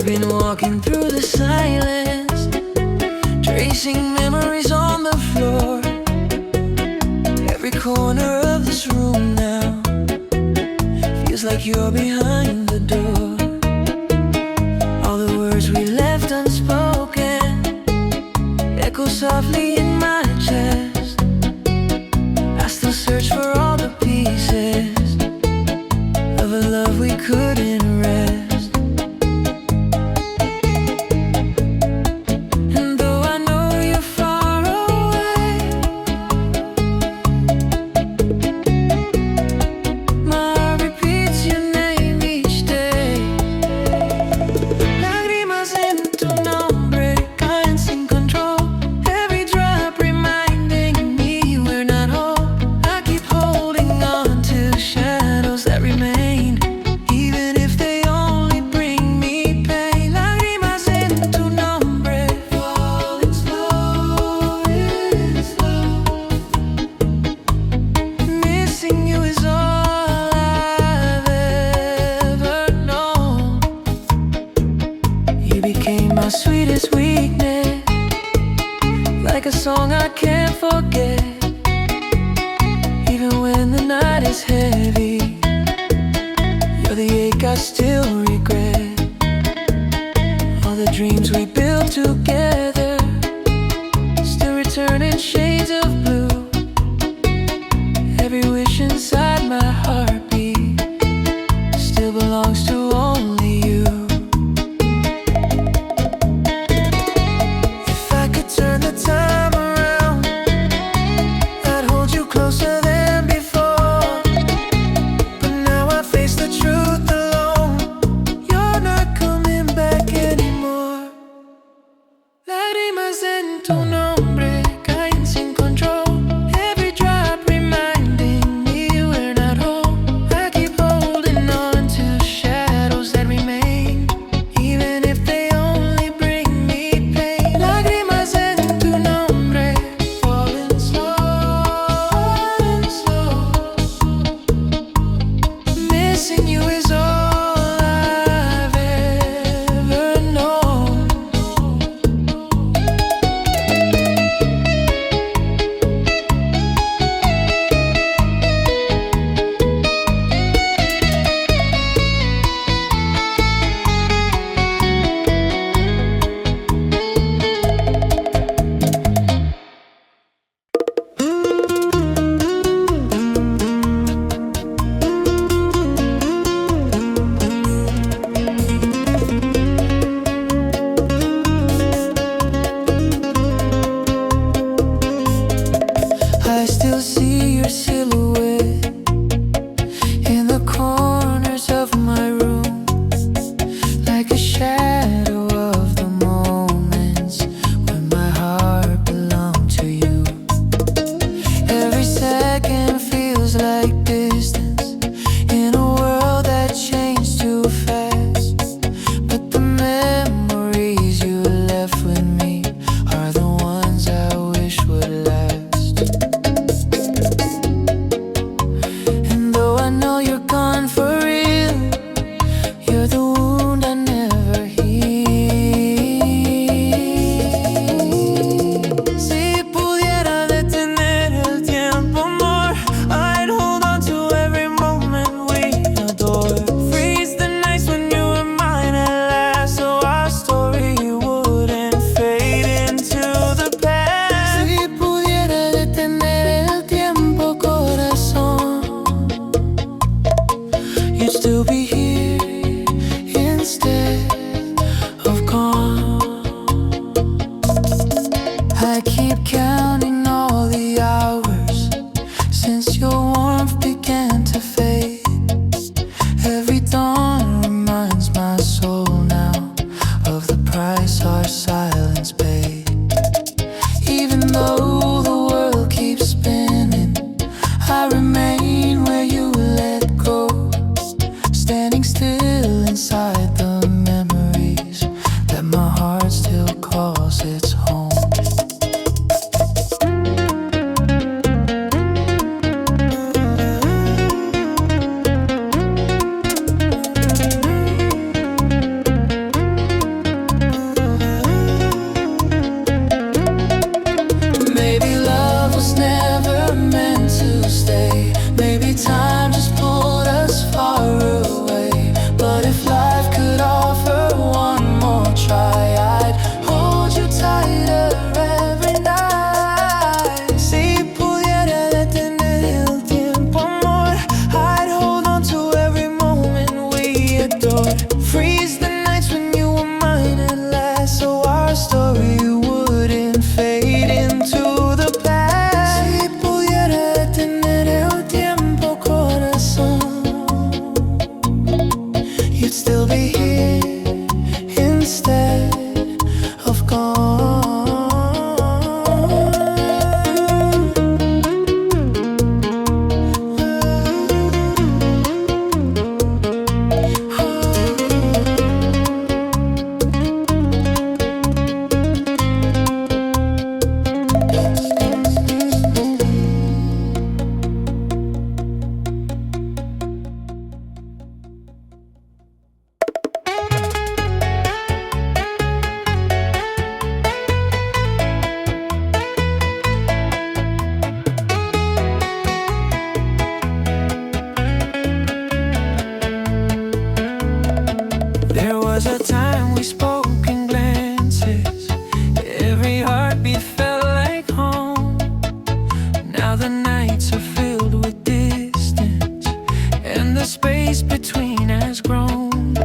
I've been walking through the silence, tracing memories on the floor. Every corner of this room now feels like you're behind the door. All the words we left unspoken echo softly in my chest. I still search for all the pieces of a love we couldn't rest. And though I know you're far away, my heart repeats your name each day. Lágrimas en tu nombre caen sin control. Every drop reminding me we're not whole. I keep holding on to shadows that remain, even if they only bring me pain. Lágrimas en tu nombre, falling slow and slow. Missing you is all I've ever known. You became my sweetest weakness, like a song I can't forget. Even when the night is heavy, you're the ache I still regret. All the dreams we built together still return in shades of blue. Every wish inside my heartbeat still belongs to only you. If I could turn the time around, I'd hold you closer than before. But now I face the truth alone. You're was a time we spoke in glances. Every heartbeat felt like home. Now the nights are filled with distance, and the space between has grown.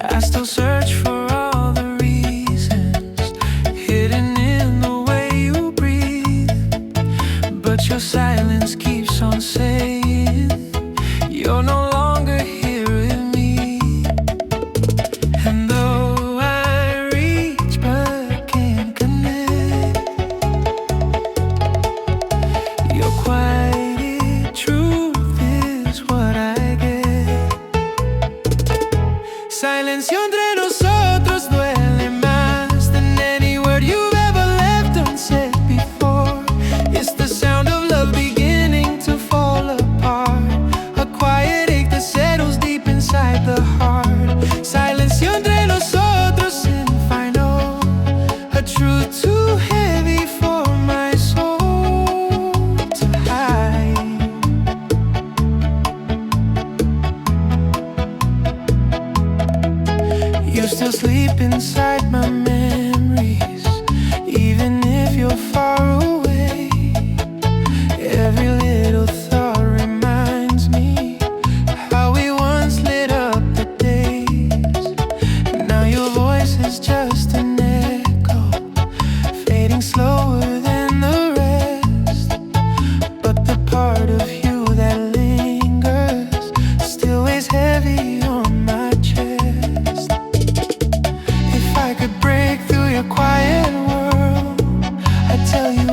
I still search for all the reasons hidden in the way you breathe, but your silence keeps on saying you're no longer here with me. And though I reach but can't connect, your quiet truth is what I get. Silencio entre nosotros duele más than any word you've ever left unsaid before. It's the sound of love beginning to fall apart, a quiet ache that settles deep inside the heart. Silencio entre nosotros infinite, a truth too heavy for my soul to hide. You still sleep inside my memories, even if you're far away. Every little thought reminds me how we once lit up the days. Now your voice is just an echo, fading slower than the rest. But the part of you that lingers still weighs heavy on my chest. If I could break through your quiet world, I'd tell you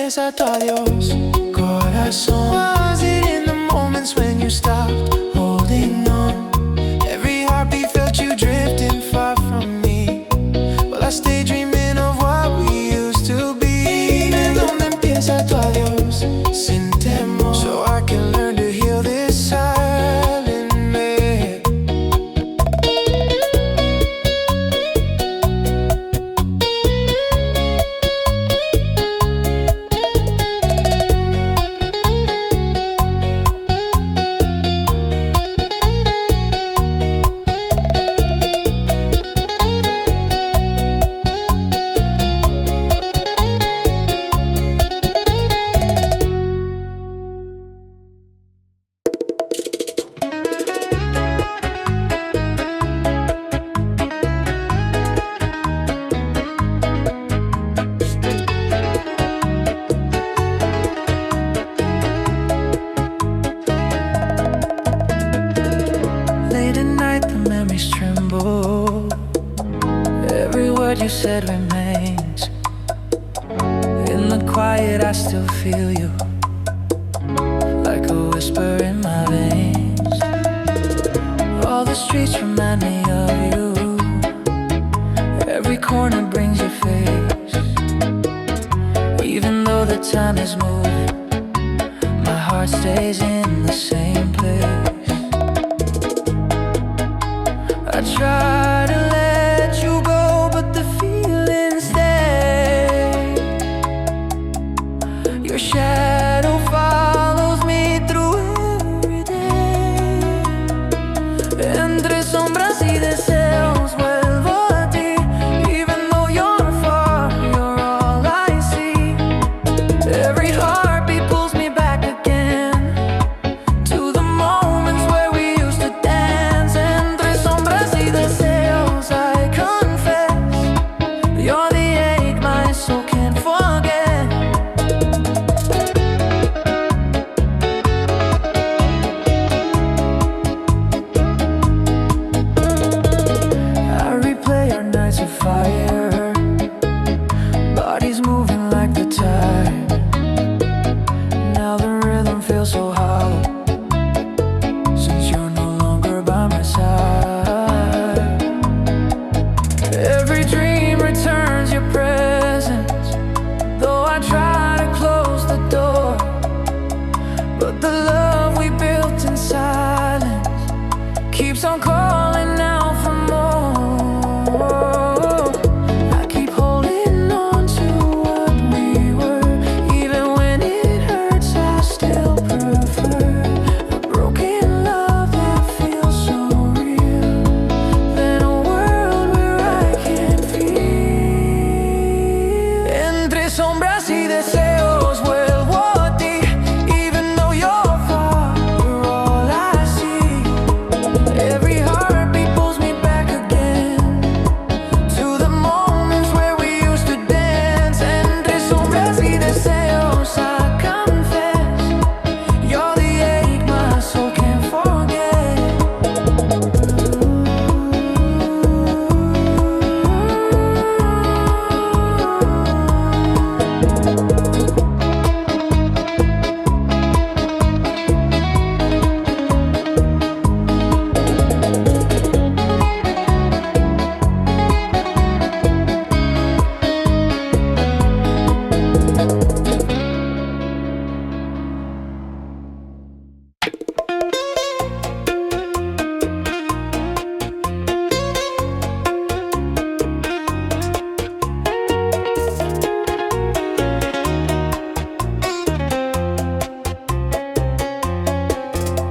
empieza tu adiós, corazón? Was it in the moments when you stopped holding on? Every heartbeat felt you drifting far from me. Well, I stay dreaming of what we used to be. Dime dónde empieza tu adiós, sin temor, so I can learn to heal this silent me. Late at night, the memories tremble. Every word you said remains. In the quiet, I still feel you, like a whisper in my veins. All the streets remind me of you. Every corner brings your face. Even though the time is moving, my heart stays in the same place. I try to let you go, but the feelings stay. Your shadow follows me through every day. Entre sombras y deseos vuelvo a ti. Even though you're far, you're all I see. Every heartbeat pulls me back again to the moments where we used to dance. Entre sombras y deseos, I confess, you're the ache my soul can't forget. I replay our nights of fire, bodies moving like the tide. Now the rhythm feels so hollow, since you're no longer by my side. Every dream returns your presence, though I try to close the door. But the love we built in silence keeps on calling out for more. I keep holding on to what we were, even when it hurts, I still prefer a broken love that feels so real than a world where I can't feel. Entre sombras y deseos vuelvo a ti. Even though you're far, you're all I see. Every heartbeat pulls me back again to the moments where we used to dance. Entre sombras y deseos, I confess, you're the ache my soul can't forget.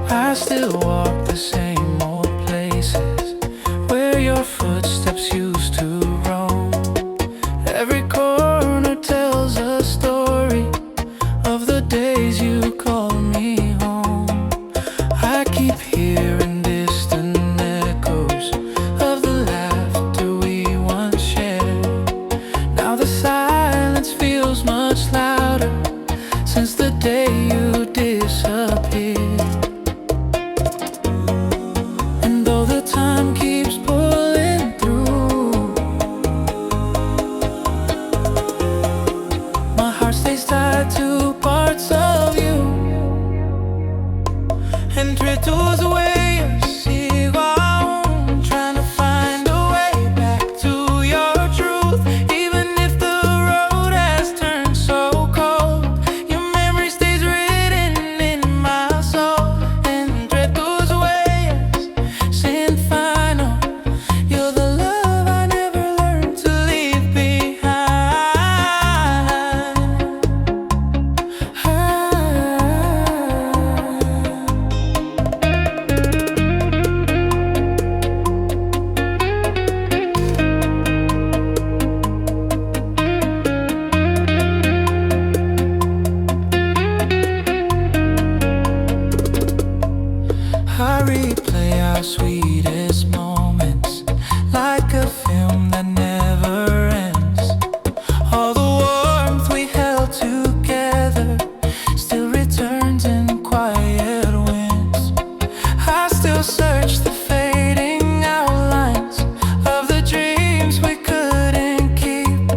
I still walk the same old places where your footsteps used to roam. Every corner tells a story of the days you called me home. I keep hearing distant echoes of the laughter we once shared. Now the silence feels much louder since the day you disappeared. And though the time keeps pulling through, my heart stays tight. tied to parts of you. Entre tus huellas sigo aún, trying to find a way back to your truth. Even if the road has turned so cold, your memory stays written in my soul. Entre tus huellas, sin final, you're the love I never learned to leave behind. I replay our sweetest moments like a film that never ends. All the warmth we held together still returns in quiet winds. I still search the fading outlines of the dreams we couldn't keep.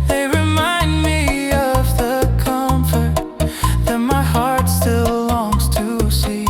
They remind me of the comfort that my heart still longs to seek.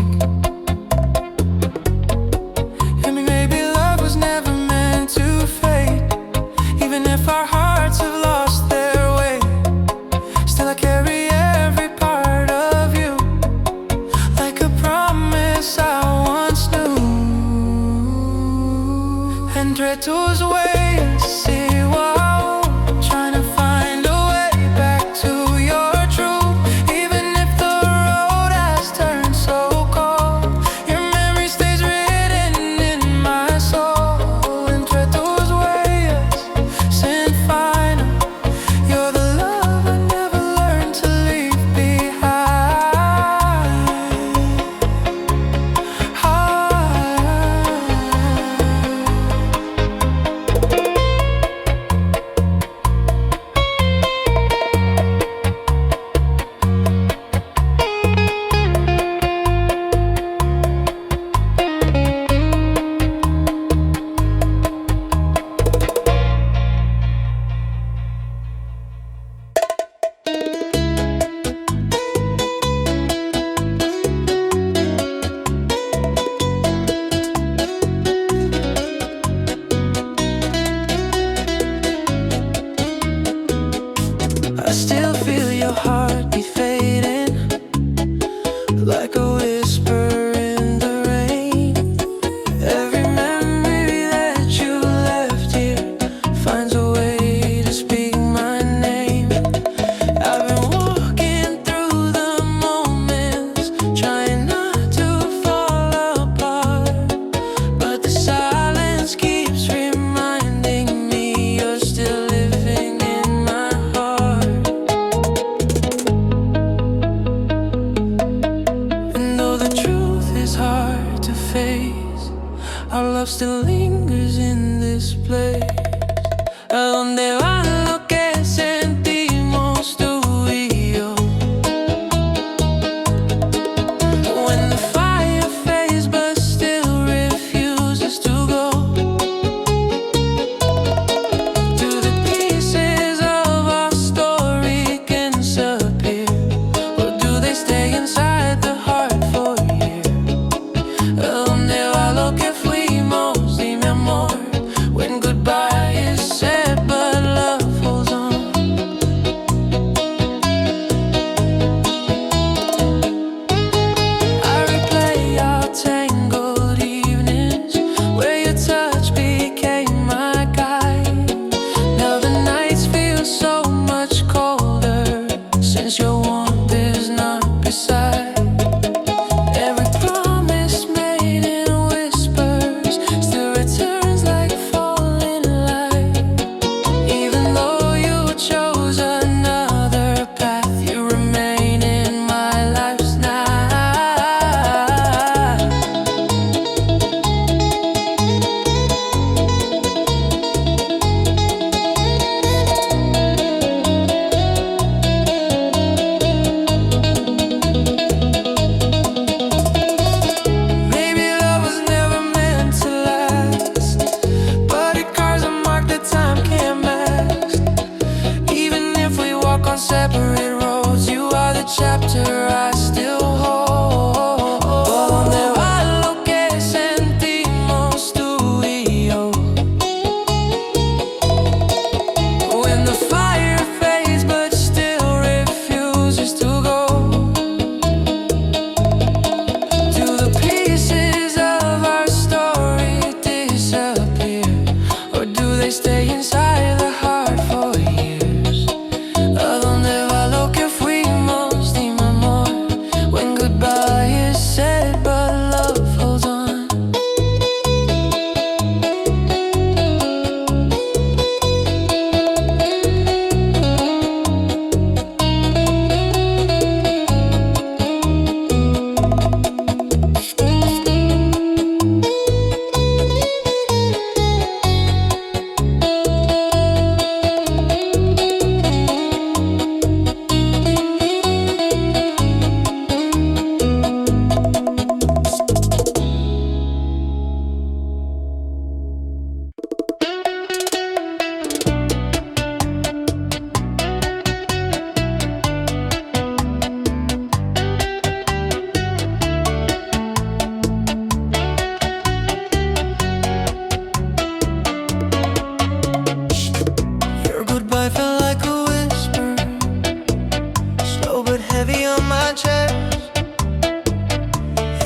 but heavy on my chest.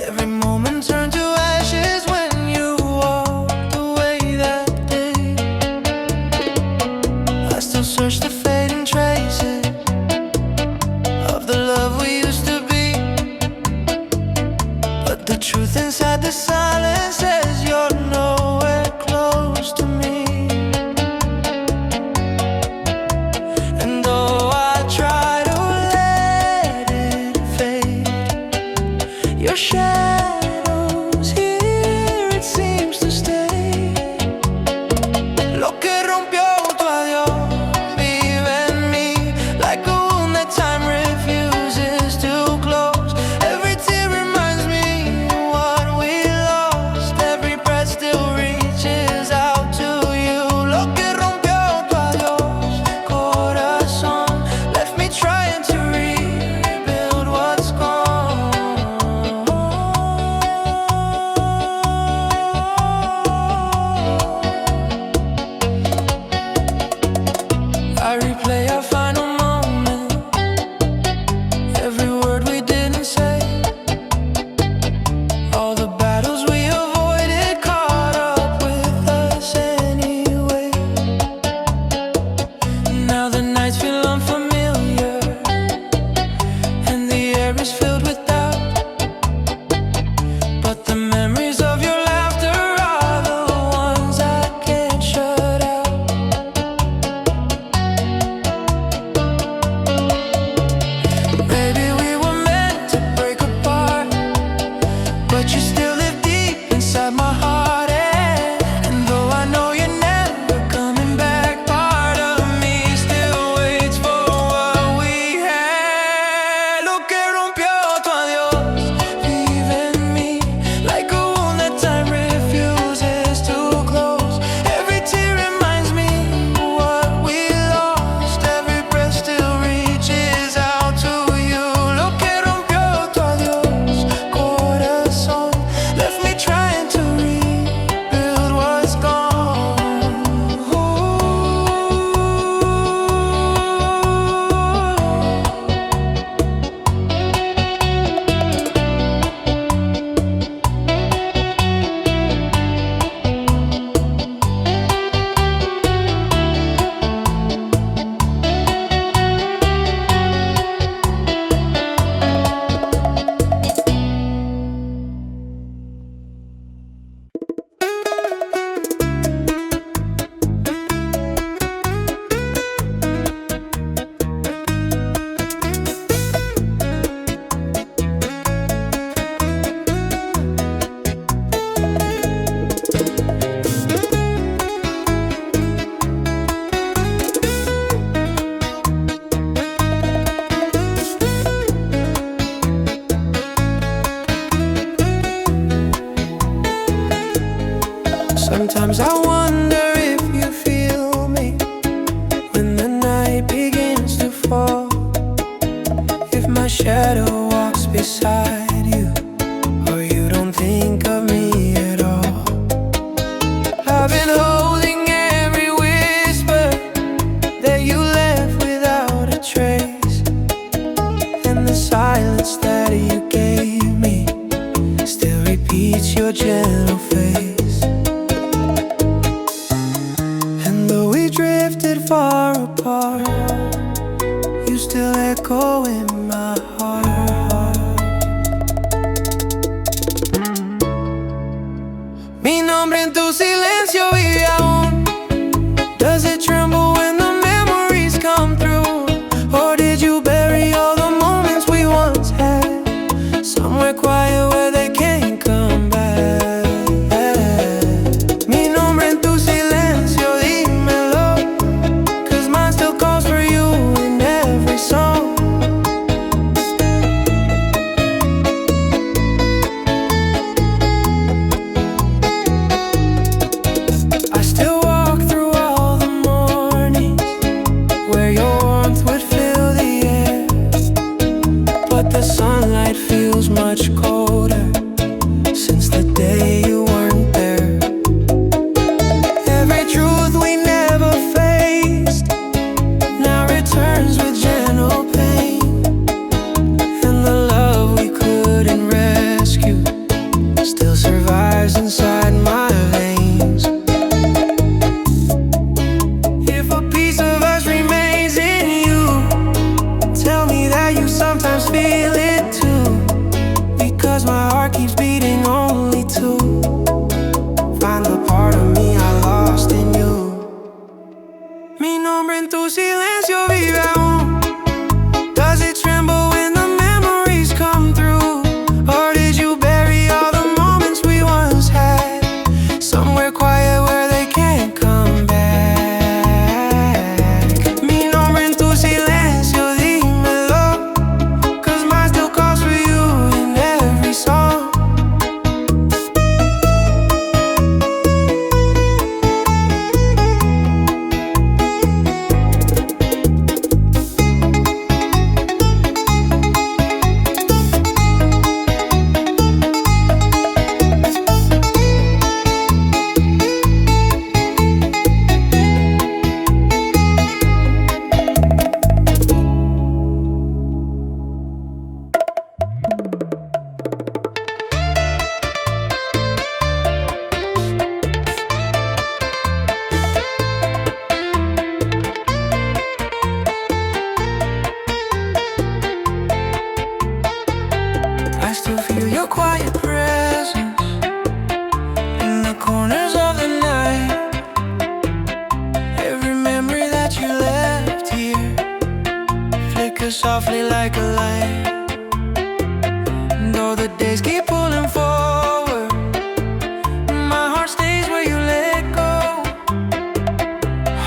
Every moment turned to ashes when you walked away that day. I still search the fading traces of the love we used to be, but the truth inside the silence says you're nowhere close to me. And though I try to let it fade, your shadows here it seems to stay. Lo que rompió tu adiós vive en mí, like a wound that time refuses to close. Every tear reminds me what we lost. Every breath still reaches out to you. Lo que rompió tu adiós, corazón, left me trying to rebuild what's gone. I replay our final moment, every word we didn't say, all the battles we avoided caught up with us anyway. Now the nights feel unfamiliar and the air is filled with doubt, but the memories of your laughter are the ones I can't shut out. Maybe we were meant to break apart, but you still live deep inside my heart. And though I know you're never coming back, part of me still waits for what we had. Lo que rompió tu adiós vive en mí, like a wound that time refuses to close. Every tear reminds me what we lost. Every breath still reaches out to you. Lo que rompió tu adiós, corazón, left me trying to rebuild what's gone. Sometimes I wonder if you feel me when the night begins to fall. If my shadow walks beside you, or you don't think of me at all. I've been holding every whisper that you left without a trace, and the silence that you gave me still repeats your gentle face. And though we drifted far apart, you still echo in my heart. Mi nombre en tu silencio vive aún. Does it tremble when the memories come through? Or did you bury all the moments we once had somewhere quiet where they can't come back? feel it too, because my heart keeps beating only two. Find the part of me I lost in you. Mi nombre en tu silencio vive aún. Does it tremble when the memories come through? Or did you bury all the moments we once had, somewhere quiet where they can't come back? Mi nombre en tu silencio, dímelo, 'cause mine still calls for you in every song. I still feel your quiet presence in the corners of the night. Every memory that you left here flickers softly like a light. And though the days keep pulling forward, my heart stays where you let go,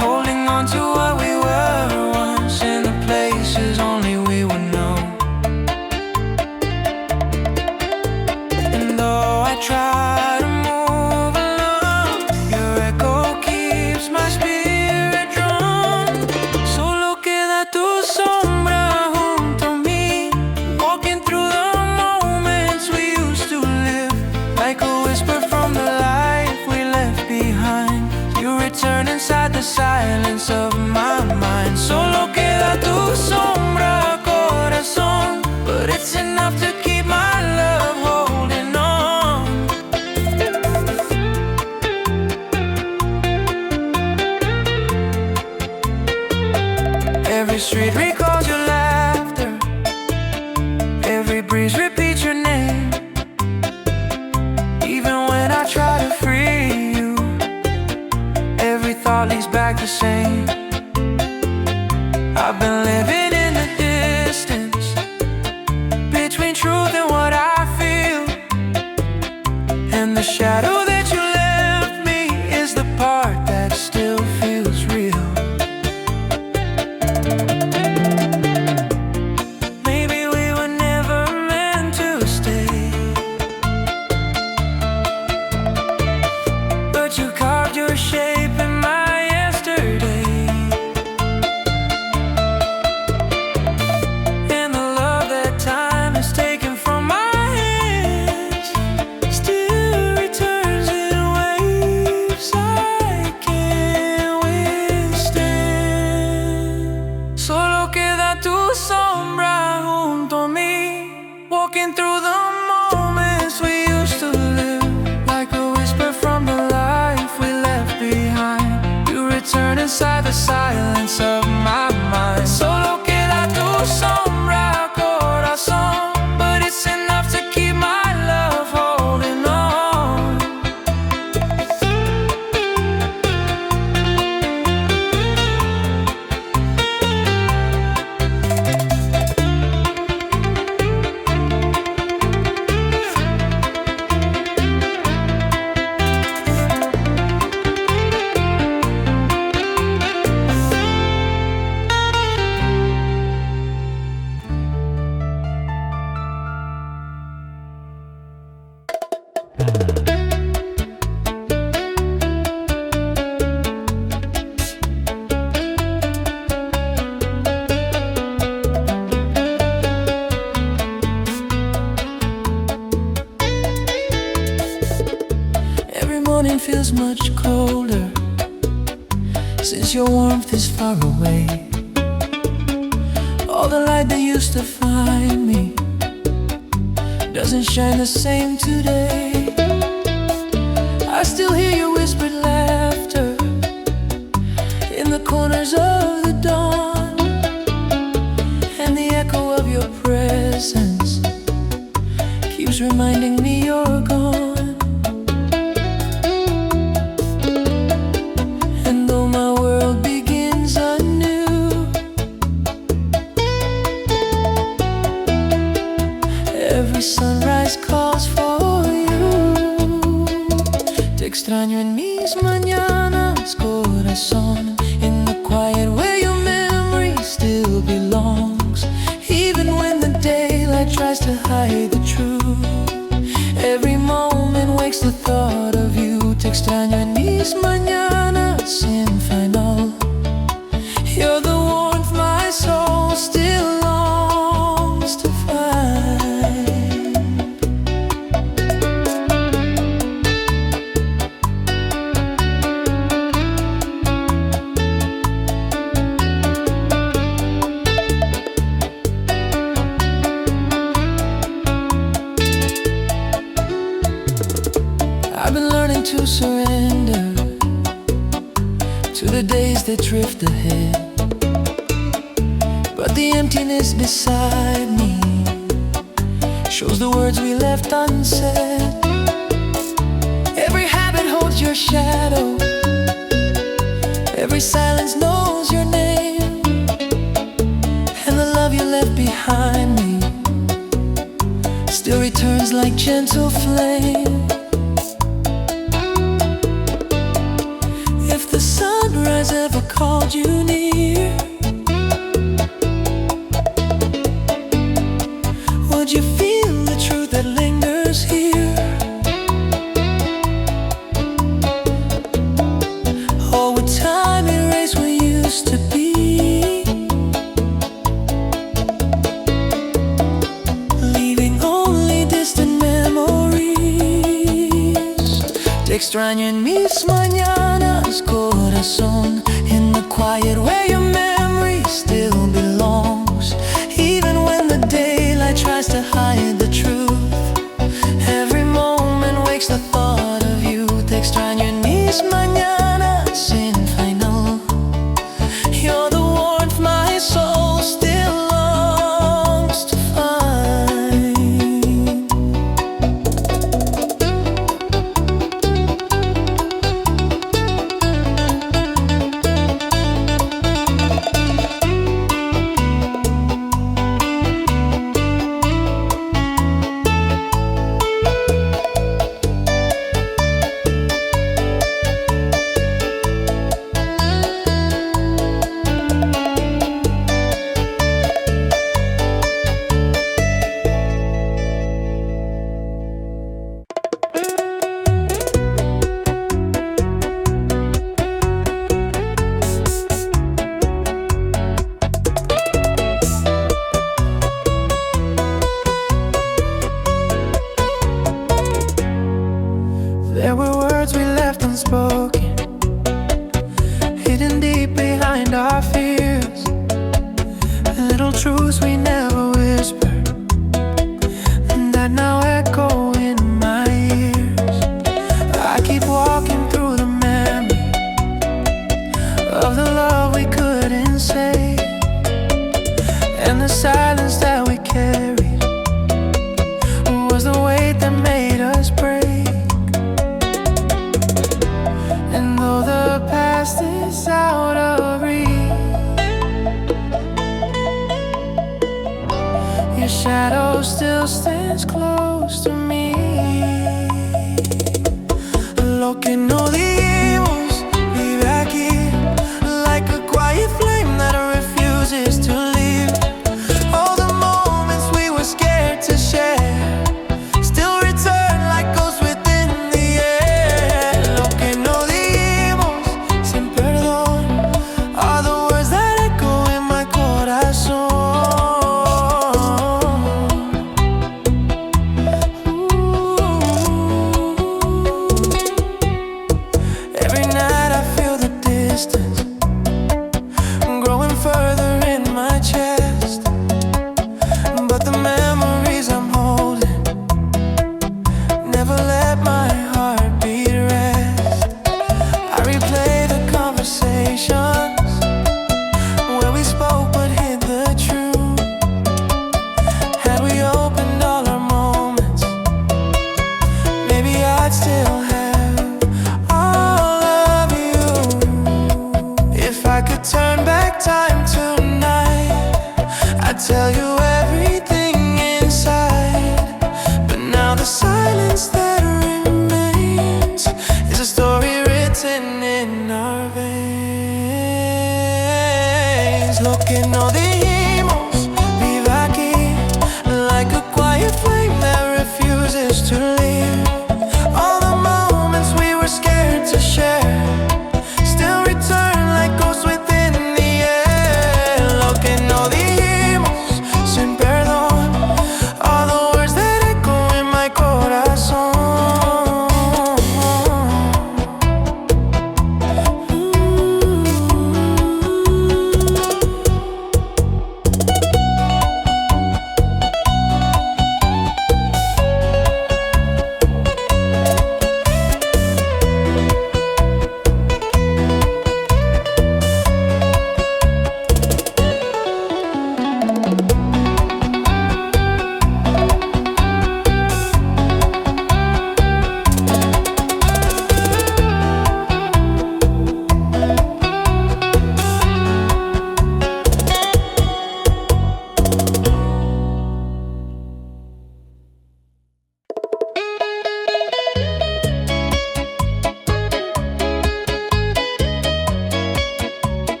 holding on to what we were once in the places only we would know. And though I try to move along, your echo keeps my spirit drawn. Solo queda tu sombra junto a mí, walking through the moments we used to live, like a whisper from the life we left behind. You return inside the silence of my mind. Solo queda tu sombra, corazón, but it's enough to keep my love holding on. Every street recalls your laughter, every breeze repeats your name. Even when I try to free you, every thought leads back the same. I've been living in the distance between truth and what I feel, and the shadow that you left me is the part that still feels real. Maybe we were never meant to stay, but you carved your shape in my yesterday. And the love that time has taken from my hands still returns in waves I can't withstand. Solo queda tu sombra junto a mí, walking through the moments we used to live, like a whisper from the life we left behind. You return inside the silence of my mind. Solo queda tu sombra, corazón, but it's enough to keep my love holding on. Every morning feels much colder since your warmth is far away. All the light that used to find me doesn't shine the same today. I still hear your whispered laughter in the corners of the dawn, and the echo of your presence keeps reminding me you're gone. And though my world begins anew, every sunrise calls for you. Te extraño en mis mañanas, corazón. In the quiet where your memory still belongs, even when the daylight tries to hide the truth. Every moment wakes the thought of you. Te extraño en mis mañanas sin final. You're the warmth my soul still longs to find. I've been learning to surrender to the days that drift ahead, but the emptiness beside me shows the words we left unsaid. Every habit holds your shadow, every silence knows your name, and the love you left behind me still returns like gentle flame. If the sunrise ever called you near, would you feel the truth that lingers here? Or would time erase what used to be, leaving only distant memories? Te extraño en mis mañanas, corazón. In the quiet where your memory still belongs, even when the daylight tries to hide the truth. Every moment wakes the thought of you. Te extraño en mis mañanas sin final. You're the warmth my soul still longs to find. There were words we left unspoken, hidden deep behind our fears, little truths we never whispered, and that now echo in my ears. I keep walking through the memory of the love we couldn't say, and the silence that we carried was the weight that made us break. And though the past is out of reach, your shadow still stands close to me. Lo que no dijimos vive aquí, like a quiet flame that refuses to leave. All the moments we were scared to share still return like ghosts within the air. Lo que no dijimos sin perdón are the words that echo in my corazón. Ooh.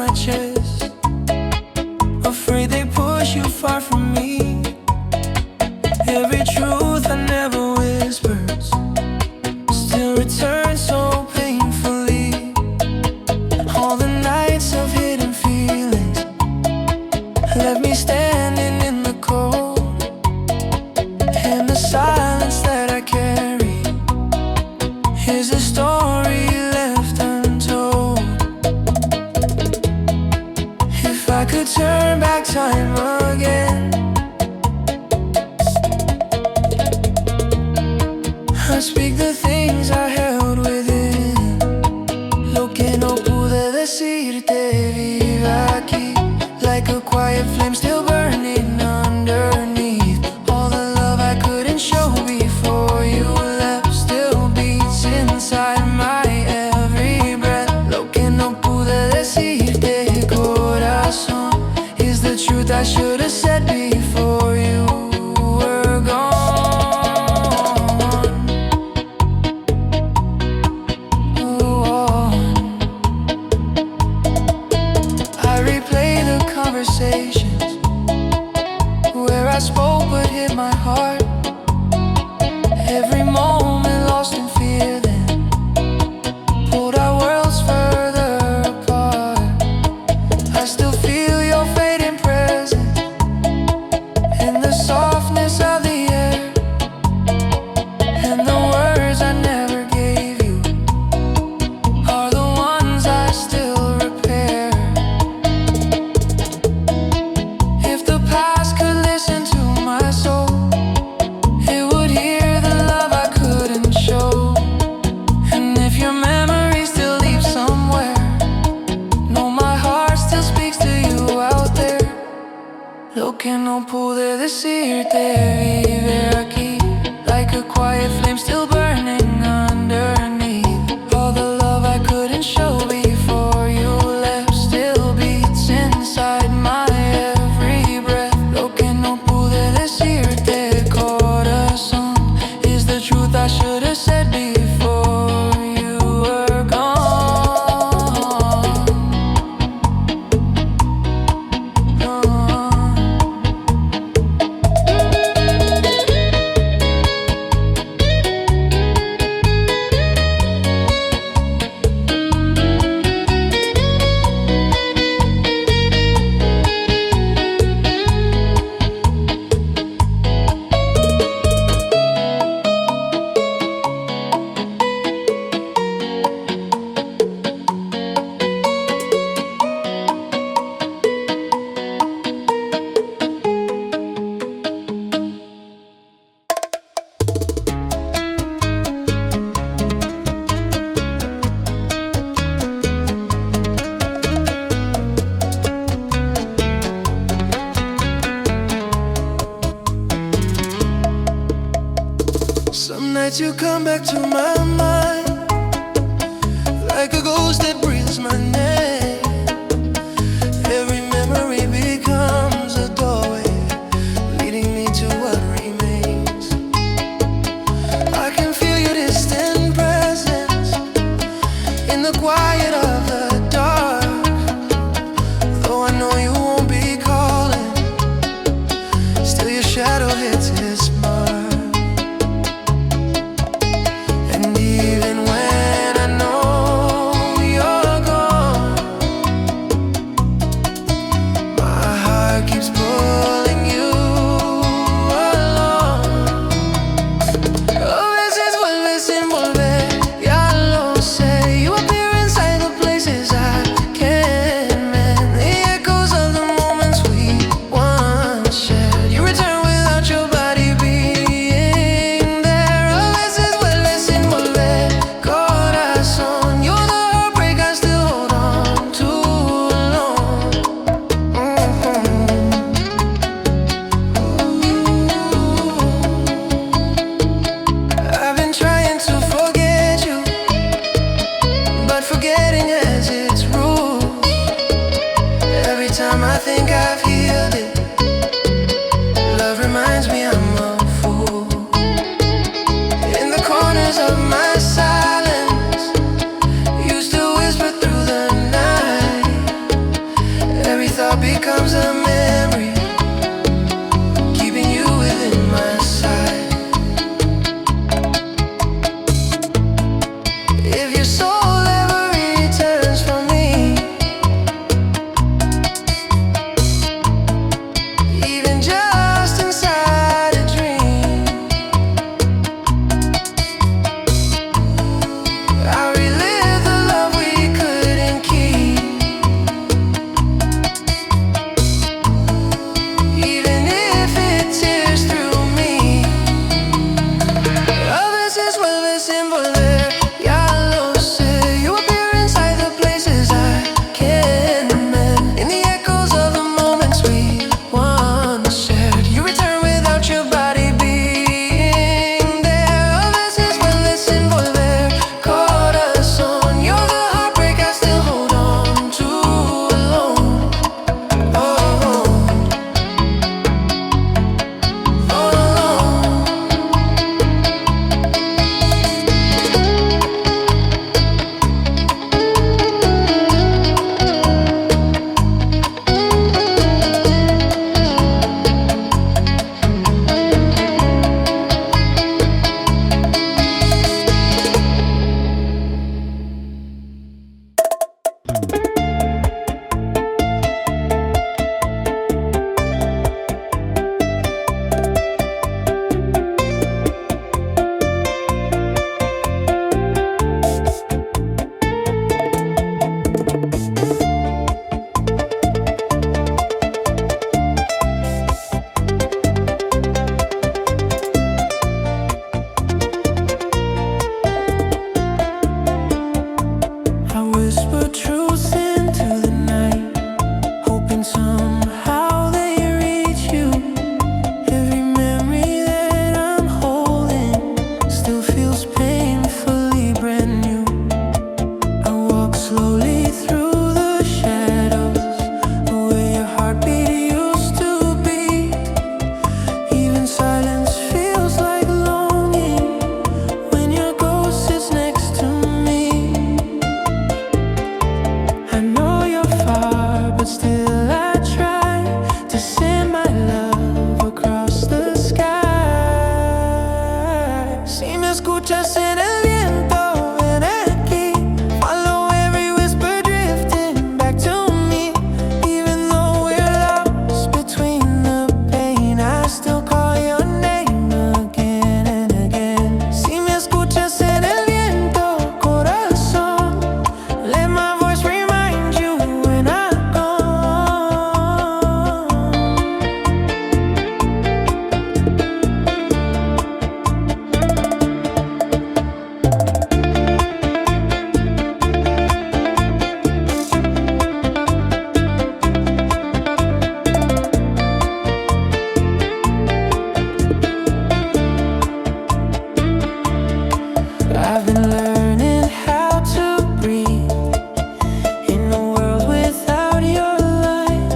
my chest, afraid they push you far from me. Every truth I never whispered still returns so painfully. All the nights of hidden feelings left me standing in the cold, and the silence that I carry is a story left untold. If I could turn back time again, I'd speak the things I held within. Lo que no pude decirte vive aquí, like a quiet flame still burning underneath. All the love I couldn't show before you left still beats inside my every breath. Lo que no pude decirte, corazón, is the truth I should have said before you were gone. I replay the conversations where I spoke but hid my heart. Every moment lost in fear then pulled our worlds further apart. I still feel your fading presence in the softness of the air, and the words I never gave you are the ones I still repair. If the past could listen to my soul, it would hear the love I couldn't show. And if your memory still lives somewhere, know my heart still speaks to you out there. Lo que no pude decirte vive aquí, like a quiet flame still burning underneath. All the love I couldn't show before you left still beats inside my every breath. Lo que no pude decirte, corazón, is the truth I should have said before you were gone. Some nights you come back to my mind like a ghost that breathes my name. Every memory becomes a doorway leading me to what remains. I can feel your distant presence in the quiet of the dark. Though I know you won't be calling, still your shadow hits its mark. And even when I know you're gone, sin volver, ya lo sé. You appear inside the places I can't mend. In the echoes of the moments we once shared, you return without your body being there. A veces vuelves sin volver, corazón. You're the heartbreak I still hold on to alone. Oh, all alone. I whisper truths into the night, hoping somehow they reach you. Every memory that I'm holding still feels painfully brand new. I walk slowly through the shadows, where your heartbeat used to beat. Even silence feels like longing when your ghost sits next to me. I know you're far, but still I try to send my love across the sky. Si me escuchas en el viento, ven aquí. Follow every whisper drifting back to me. Even though we're lost between the pain, I still call your name again and again. Si me escuchas en el viento, corazón. Let my voice remind you when I'm gone. I've been learning how to breathe in a world without your light.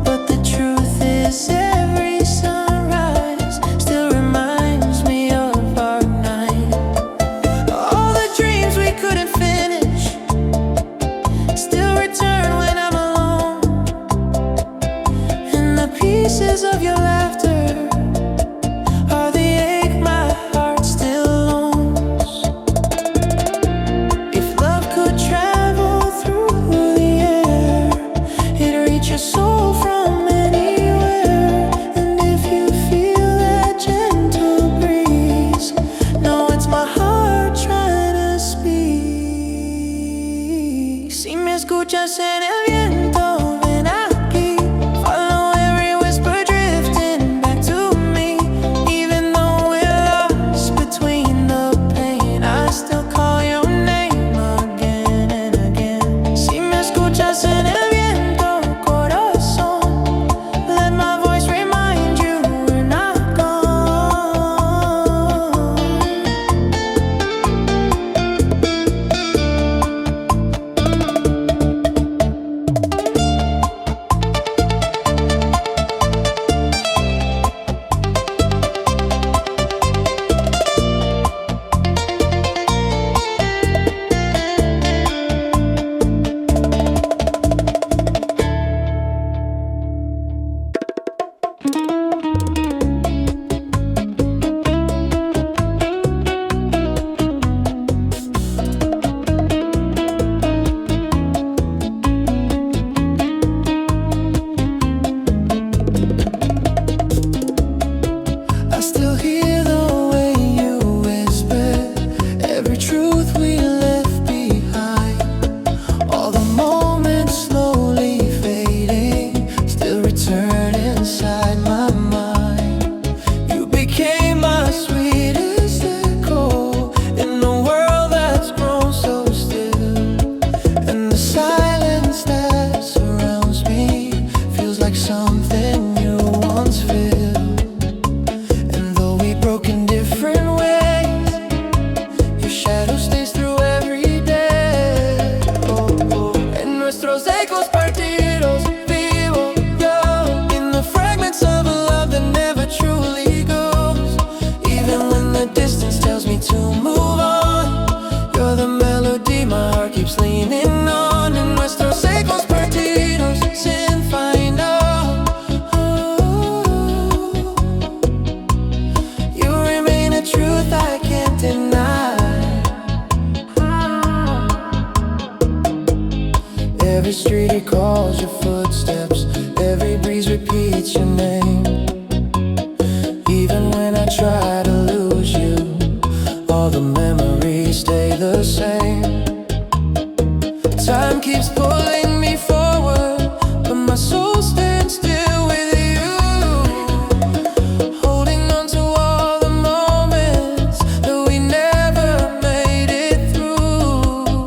But the truth is, every sunrise still reminds me of our night. All the dreams we couldn't finish still return when I'm alone. And the pieces of your laughter are the ache my heart still owns. If love could travel through the air, it'd reach your soul from anywhere. And if you feel that gentle breeze, know it's my heart trying to speak. Si me escuchas en el viento, ven aquí. Follow every whisper drifting back to me. Even though we're lost between the pain, I still call your name again and again. Si me escuchas en el viento, corazón. Let my voice remind you we're not gone. keeps leaning on, and nuestros egos partidos sin final. You remain a truth I can't deny. Every street recalls your footsteps, every breeze repeats your name. Even when I try to lose you, all the memories stay the same. Time keeps pulling me forward, but my soul stands still with you. Holding on to all the moments that we never made it through.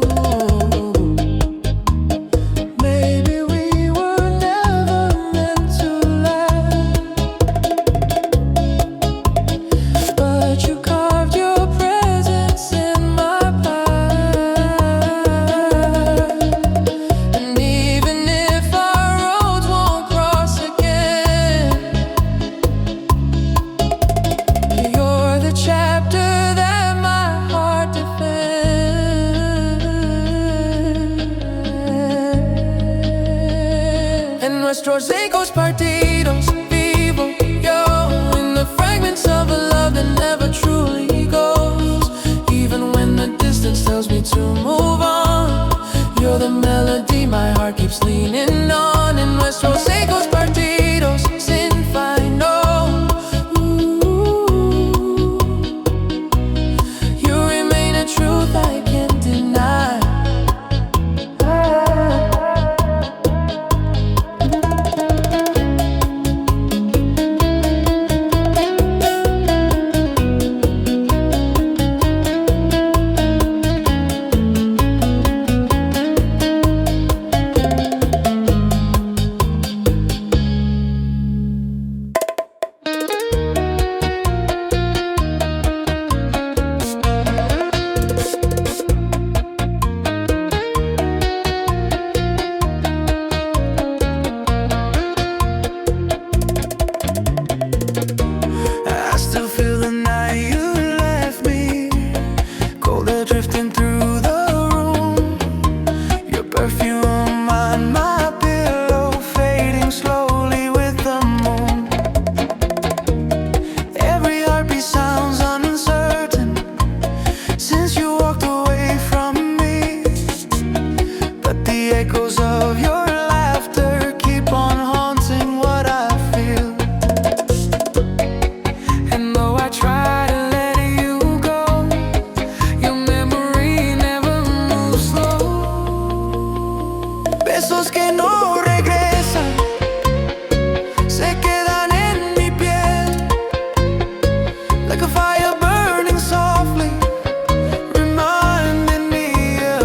Maybe we were never meant to last, but you carved your presence in my path. And even if our roads won't cross again, you're the chapter that my heart defends. En nuestros egos partidos vivo yo, in the fragments of a love that never truly goes. Even when the distance tells me to move on, you're the melody my heart keeps leaning on. En nuestros egos partidos sin final. You remain a truth I can't deny. I still feel the night you left me, colder drifting through the room. Your perfume on my pillow, fading slowly with the moon. Every heartbeat sounds uncertain since you walked away from me, but the echoes of your laughter keep on haunting what I feel. And though I try to let you go, your memory never moves slow. Besos que no regresan se quedan en mi piel, like a fire burning softly, reminding me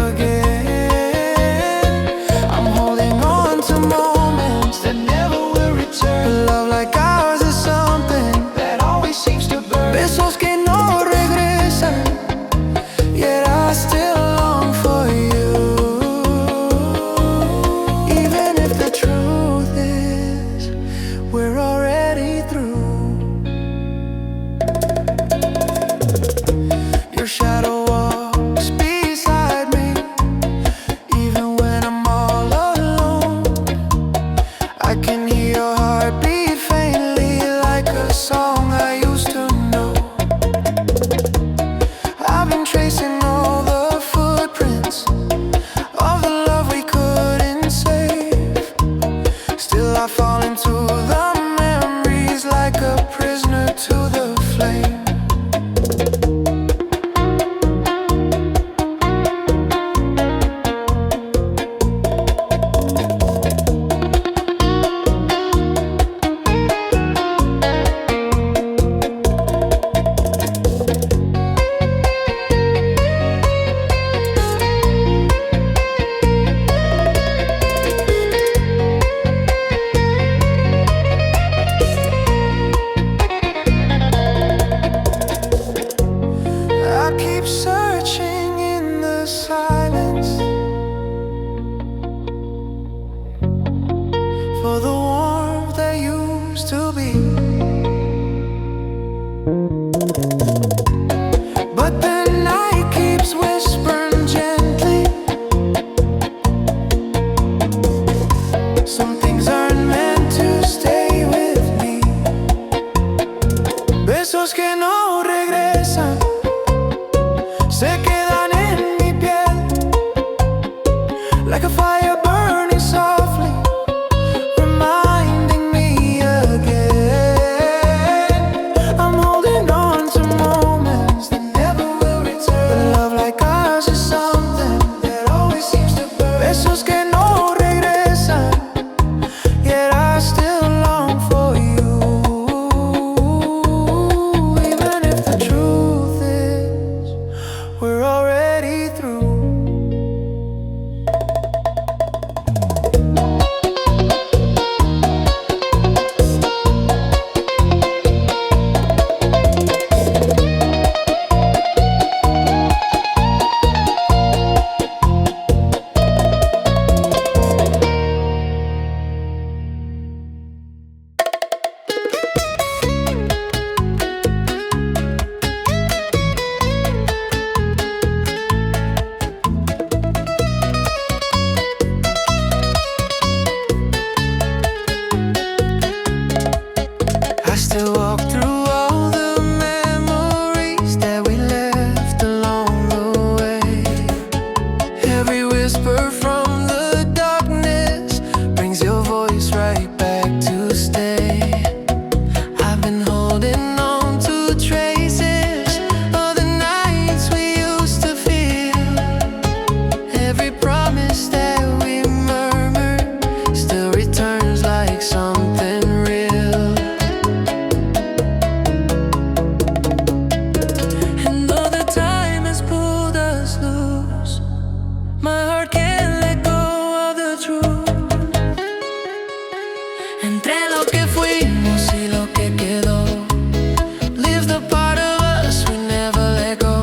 again. I'm holding on to moments that never will return. A love like ours is something that always seems to burn. Besos que no regresan, yet I still long for you. Even if the truth is we're already through. Your shadow walks beside me, even when I'm all alone. I can hear your heartbeat faintly, like a song I used to know. I've been tracing all the footprints of the love we couldn't save. Still I fall into the memories like a prisoner to the flame. But the night keeps whispering gently, se quedan en mi piel, like a fire burning softly, reminding me again. I'm holding on to moments that never will return. But love like ours is something that always seems to burn. Besos que no regresan, yet I still long for you. Even if the truth is we're already through. I still walk through all the memories that we left along the way. Every whisper from the darkness brings your voice right back to stay. I've been holding on to traces of the nights we used to feel. Every promise that we murmured still returns like something real. And though the time has pulled us loose, my heart can't let go of the truth. Entre lo que fuimos y lo que quedó, lives the part of us we never let go.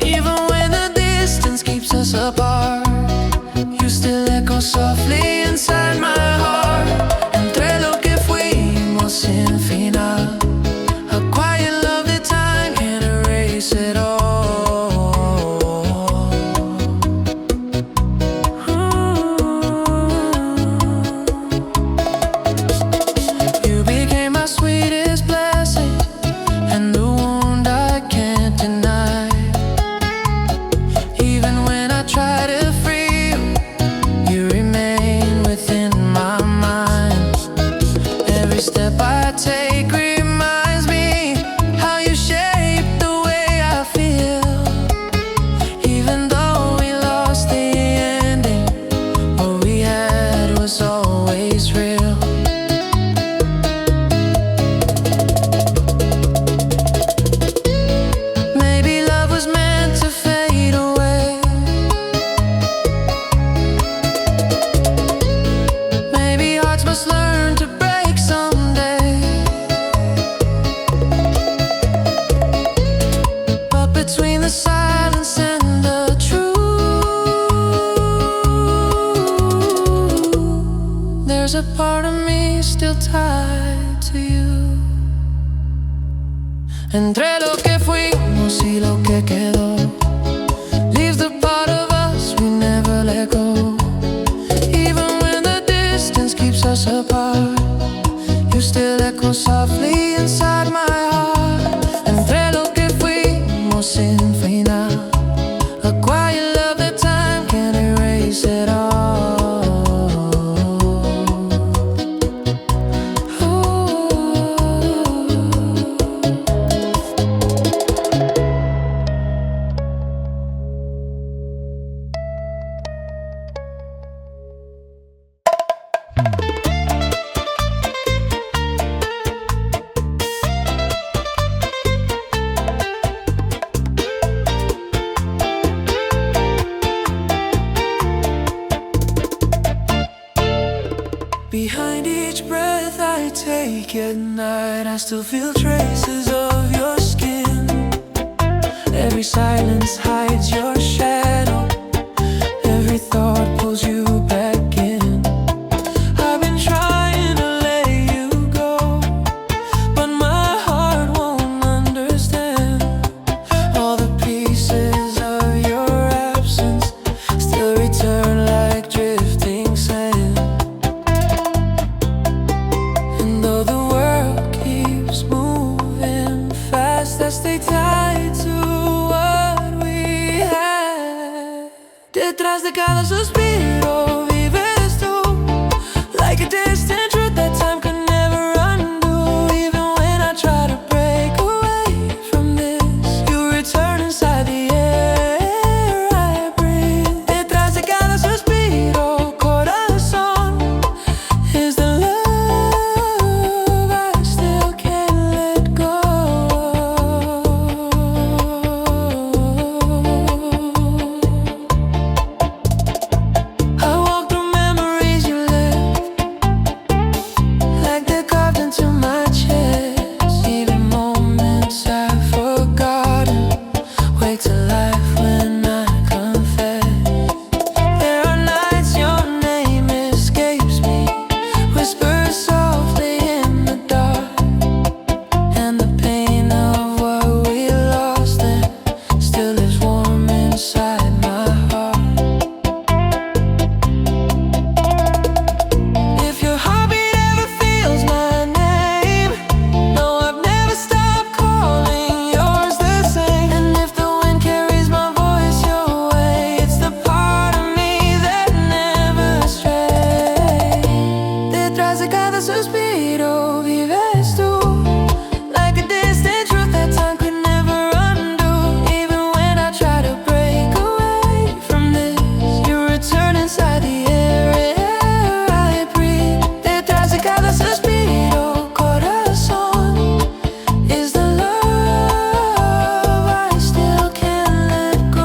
Even when the distance keeps us apart, you still echo softly inside my heart. Entre lo que fuimos sin final, a quiet love that time can't erase it all. You became my sweetest blessing and the wound I can't deny. Even when I try to free you, you remain within my mind. Every step I take reminds me how you shape the way I feel. Even though we lost the ending, what we had was always real. Maybe love was meant to fade away. Maybe hearts must learn to break someday. But between the silence and the truth, there's a part of me still tied to you. Entre lo que fuimos y lo que quedó, leaves the part of us we never let go. Even when the distance keeps us apart, you still echo softly inside my heart. Entre lo que fuimos sin final, a quiet love that time can't erase it all. Behind each breath I take at night, I still feel traces of your skin. Every silence hides your shadow, every thought pulls you back in. I've been trying to let you go, but my heart won't understand. All the pieces of your absence still return like drifting sand. And though the world keeps moving fast, I stay tied to us. Detrás de cada suspiro vives tú, like a distant truth that time could never undo. Even when I try to break away from this, you return inside the air I breathe. Detrás de cada suspiro, corazón, is the love I still can't let go. I walk through memories you left, like they're carved into my chest. Even moments I've forgotten wake to life when I confess. There are nights your name escapes me, whispers softly in the dark, and the pain of what we lost then still lives warm inside my heart. If your heartbeat ever feels my name, no, I've never stopped calling yours the same. And if the wind carries my voice your way, it's the part of me that never strays. Detrás de cada suspiro vives tú, like a distant truth that time could never undo. Even when I try to break away from this, you return inside the air I breathe. Detrás de cada suspiro, corazón, is the love I still can't let go.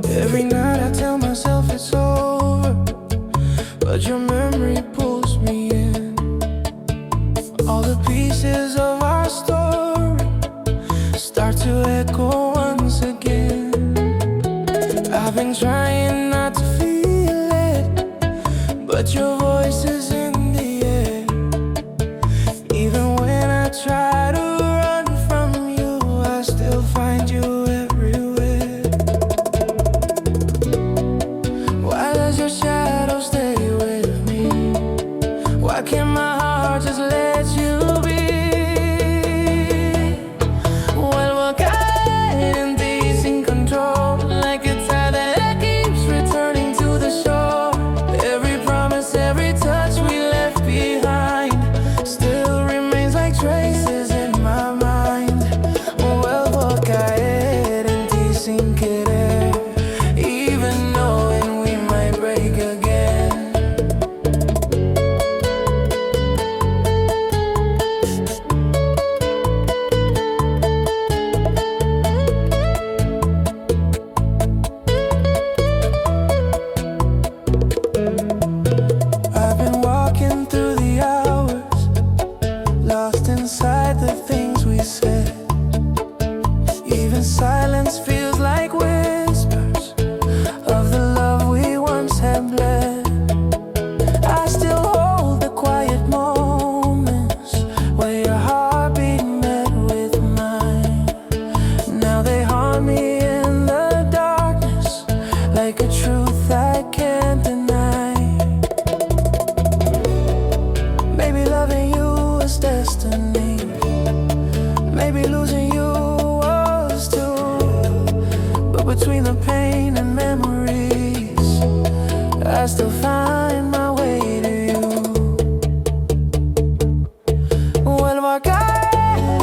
Every night I tell myself it's over, but your memory pulls me in. All the pieces of our story start to echo once again. I've been trying not to feel it, but your voice is in the air. Even when I try to run from you, I still find you everywhere. Why does your shadow stay with me? Why can't my heart just let you be? Vuelvo a caer en ti sin control, like a tide that keeps returning to the shore. Every promise, every touch we left behind still remains like traces in my mind. Vuelvo a caer en ti sin querer, even knowing we might break again. I've been walking through the hours, lost inside the things we said. Even silence feels like whispers of the love we once had bled. I still hold the quiet moments where your heartbeat met with mine. Now they haunt me in the darkness, like a truth I can't deny. Maybe loving you was destiny, maybe losing you was too. But between the pain and memories, I still find my way to you. Vuelvo a caer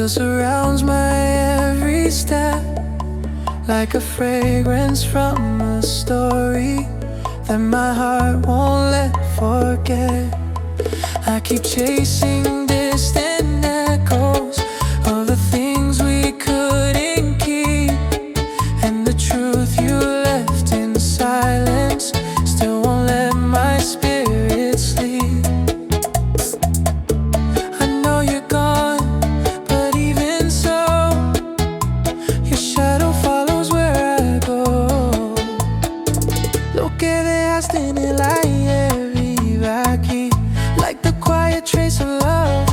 surrounds my every step, like a fragrance from a story that my heart won't let forget. I keep chasing distant echoes of the things we couldn't keep, and the truth you left in silence still won't let my spirit sleep. I know you're gone, but even so, your shadow follows where I go. Lo que dejaste en el aire vive aquí, like the quiet trace of love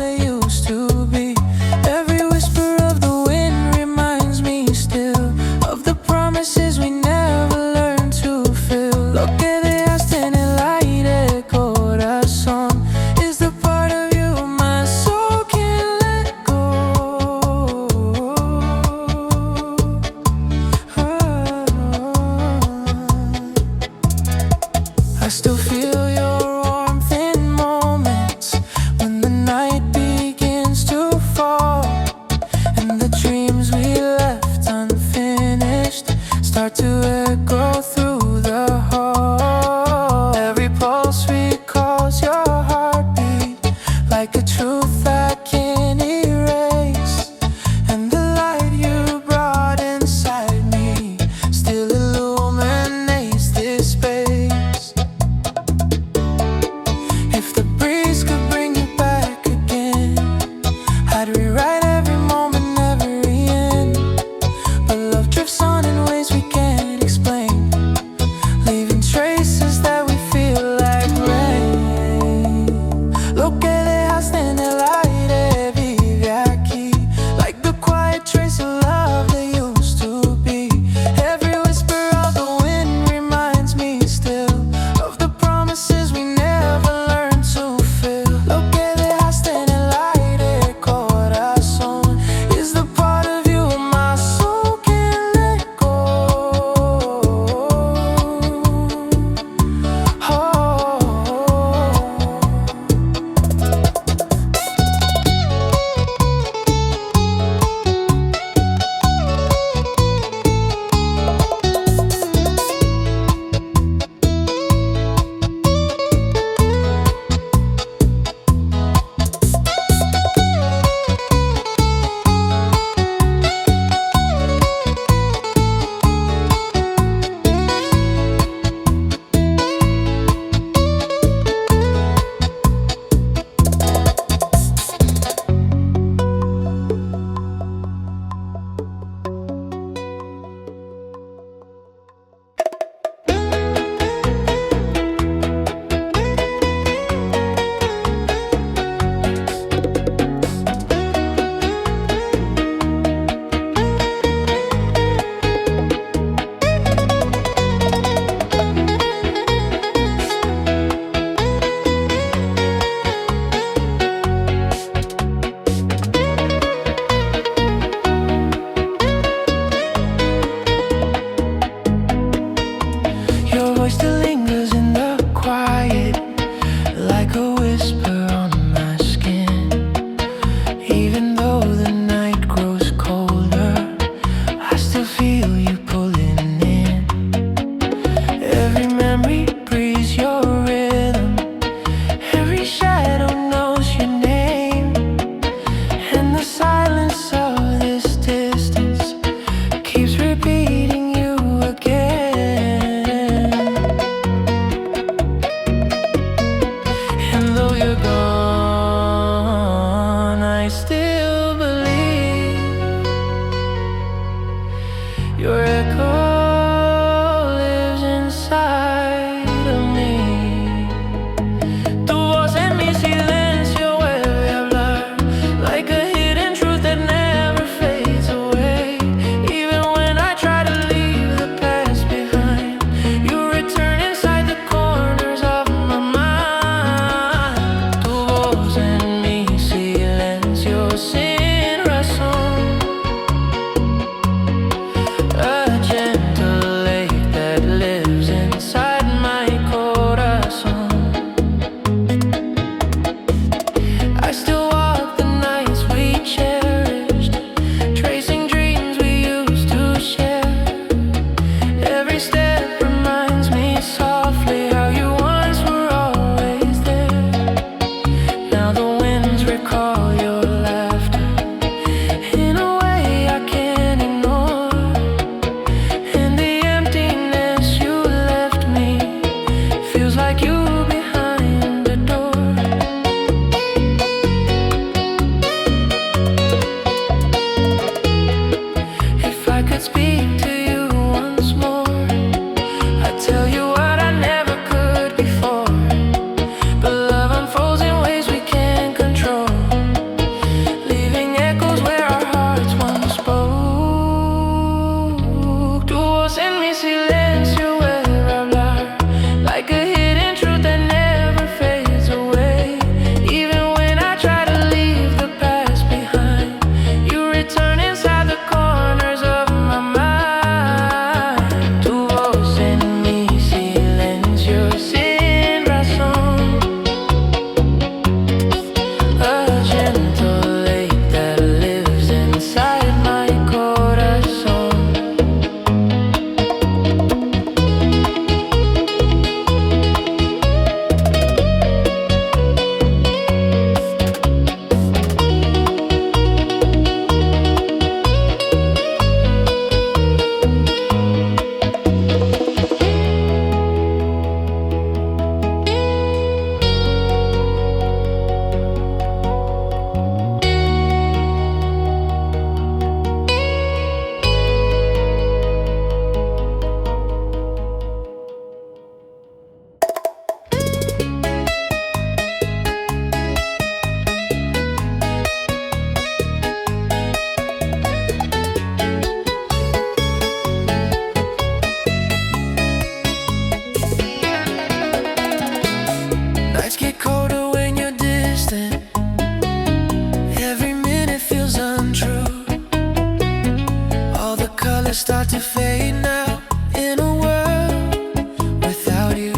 start to fade now in a world without you.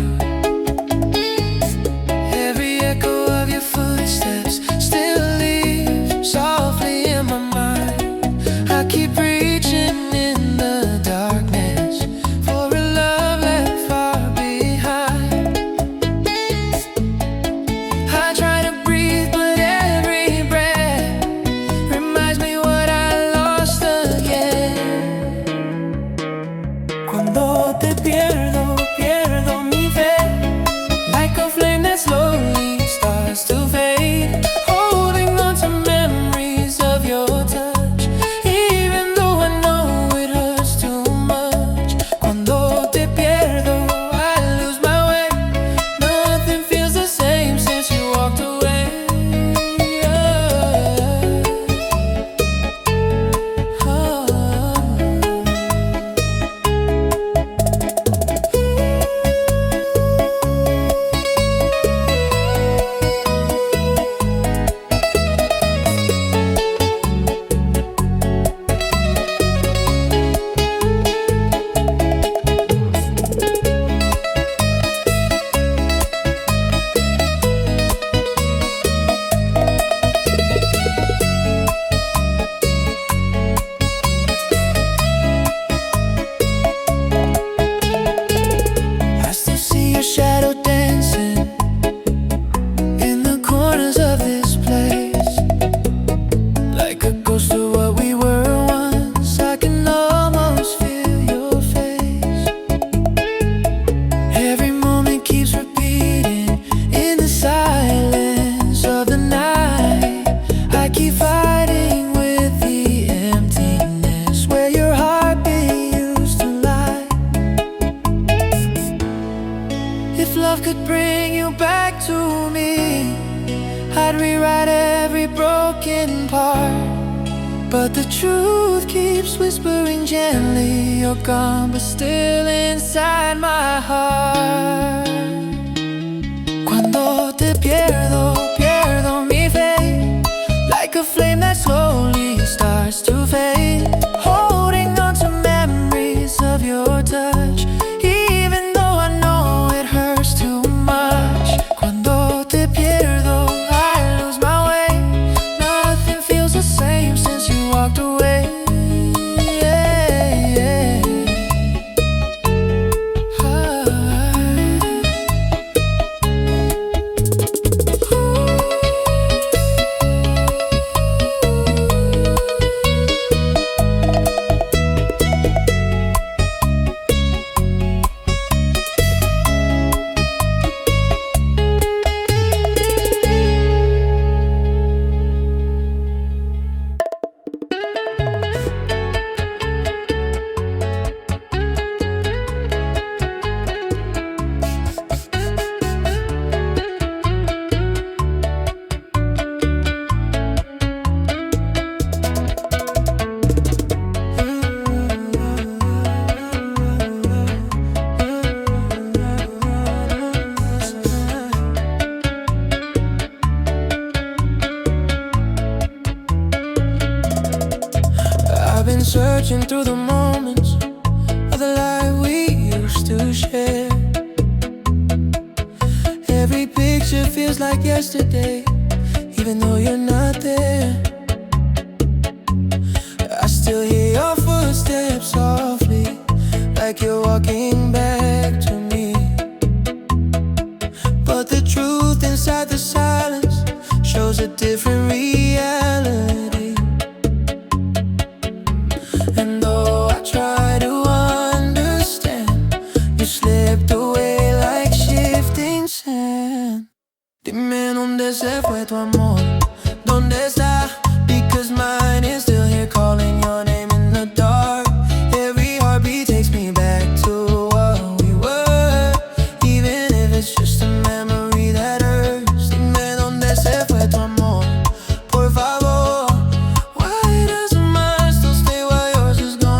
Every echo of your footsteps still leaves softly in my mind. I keep reaching in the darkness for a love left far behind. I try to breathe, but every breath reminds me what I lost again. Cuando te pierdo, pierdo mi fe, like a flame that slowly starts to fade, holding on to memories of your touch, even though I know it hurts too much. Cuando te pierdo, I lose my way. Nothing feels the same since you walked away. I still see your shadow dancing in the corners of this place, like a ghost of what we were once. I can almost feel your face. Every moment keeps repeating in the silence of the night. I keep fighting with the emptiness where your heartbeat used to lie. If love could bring you back to me, I'd rewrite every broken part. But the truth keeps whispering gently, you're gone, but still inside my heart. Cuando te pierdo, pierdo mi fe, like a flame that slowly starts to fade, holding on to memories of your touch, even though I know it hurts too much. Cuando te pierdo, I lose my way. Nothing feels the same since you walked away. I've been searching through the moments of the life we used to share. Every picture feels like yesterday, even though you're not there. I still hear your footsteps softly, like you're walking back to me. But the truth inside the silence shows a different reality. And though I try to understand, you slipped away like shifting sand. Dime dónde se fue tu amor, dónde está, because mine is still here calling your name in the dark. Every heartbeat takes me back to what we were, even if it's just a memory that hurts. Dime dónde se fue tu amor, por favor. Why does mine still stay while yours is gone?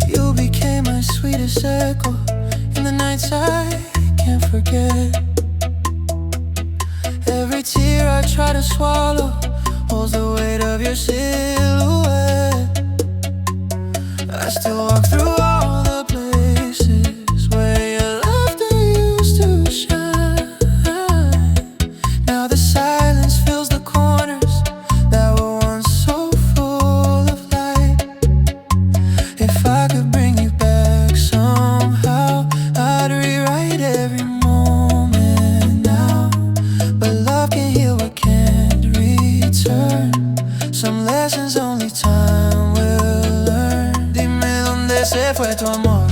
You became my sweetest echo in the nights I can't forget. try to swallow holds the weight of your silhouette. I still walk through all the places where your laughter used to shine. Now the silence fills the corners that were once so full of light. If I could bring you back somehow, I'd rewrite every moment now. But love can heal what can't return. Some lessons only time will learn. Dime dónde se fue tu amor,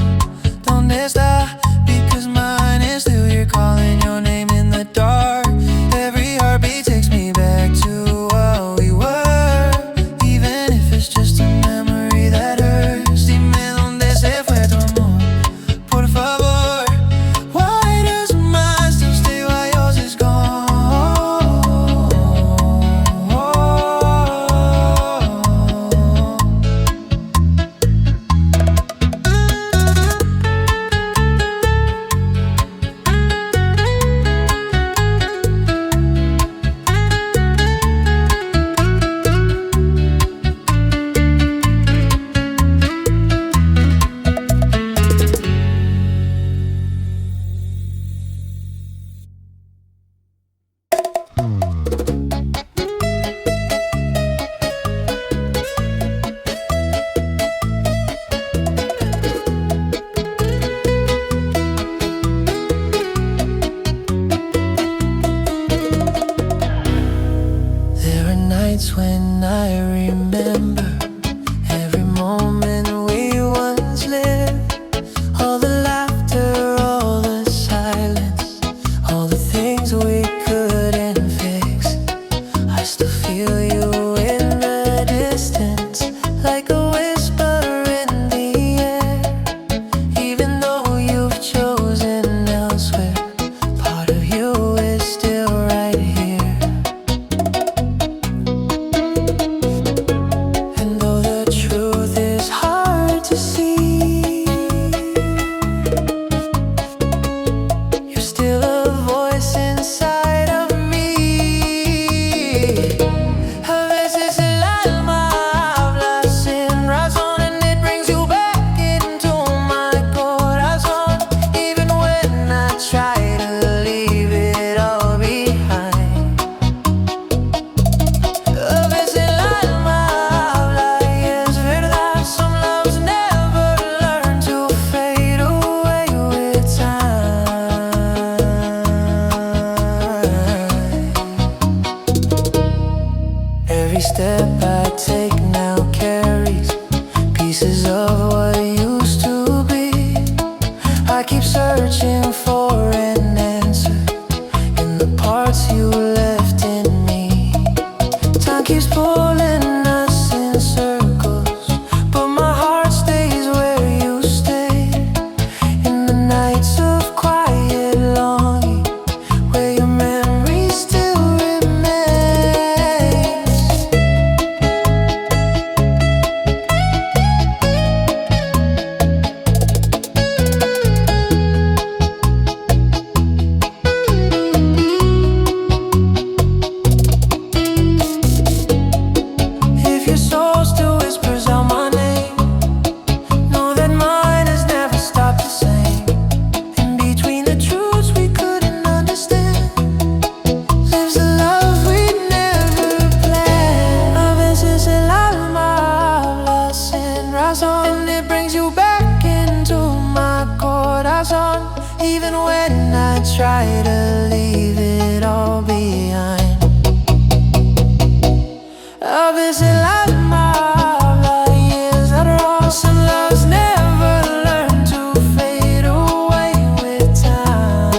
dónde está? Because mine is still here calling your name in the dark. Every heartbeat takes me back to what we were, even if it's just a memory that hurts. Dime dónde se fue tu amor, por favor. Why does mine still stay while yours is gone? There are nights when I remember every moment we once lived. All the laughter, all the silence, all the things we couldn't fix. I still feel you in the distance, like a whisper in the air. Even though you've chosen elsewhere, part of you is still right here. And though the truth is hard to see, you're still a voice inside of me. A veces el alma habla sin razón, and it brings you back into my corazón. Even when I try to leave it all behind. A veces el alma habla y es verdad. Some loves never learn to fade away with time. Every step I take now carries pieces of what used to be. I keep searching for an answer in the parts you left in me. Time keeps pulling us in circles, but my heart stays where you stayed. In the nights of quiet longing, where your memory still remains. If your soul still whispers out my name, know that mine has never stopped the same. In between the truths we couldn't understand, lives a love we never planned. A veces el alma habla sin razón, and it brings you back into my corazón. Even when I try to leave it all behind. A veces el alma habla y es verdad. Some loves never learn to fade away with time.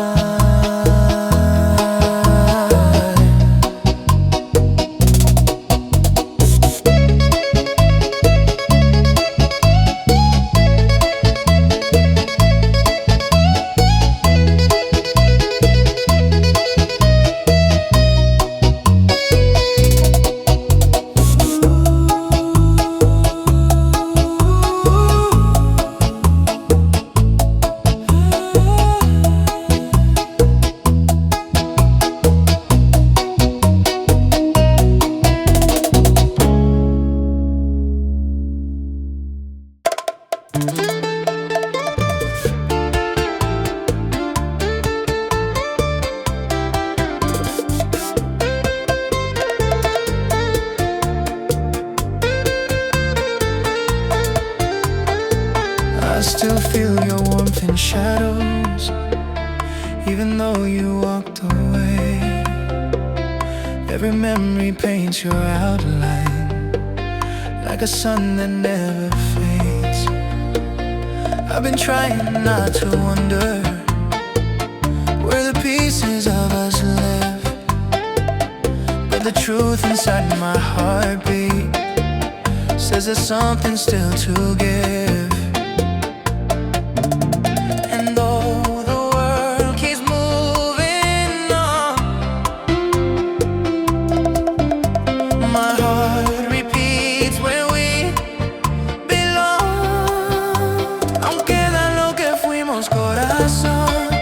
still feel your warmth in shadows, even though you walked away. Every memory paints your outline like a sun that never fades. I've been trying not to wonder where the pieces of us live, but the truth inside my heartbeat says there's something still to give. And though the world keeps moving on, my heart repeats where we belong. Aún queda lo que fuimos, corazón,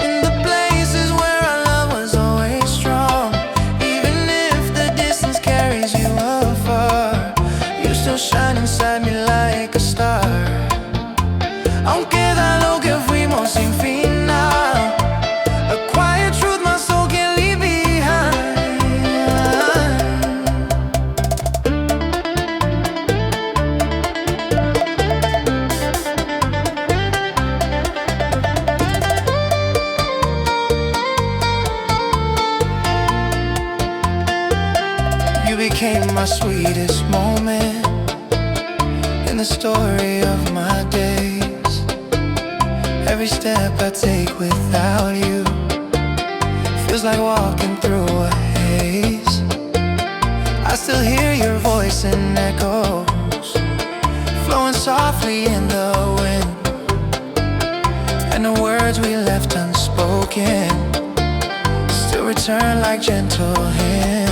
in the places where our love was always strong. Even if the distance carries you afar, you still shine inside me like a star. Aún queda lo que fuimos sin final, a quiet truth my soul can't leave behind. You became my sweetest moment in the story of my days. Every step I take without you feels like walking through a haze. I still hear your voice in echoes, flowing softly in the wind, and the words we left unspoken still return like gentle hints.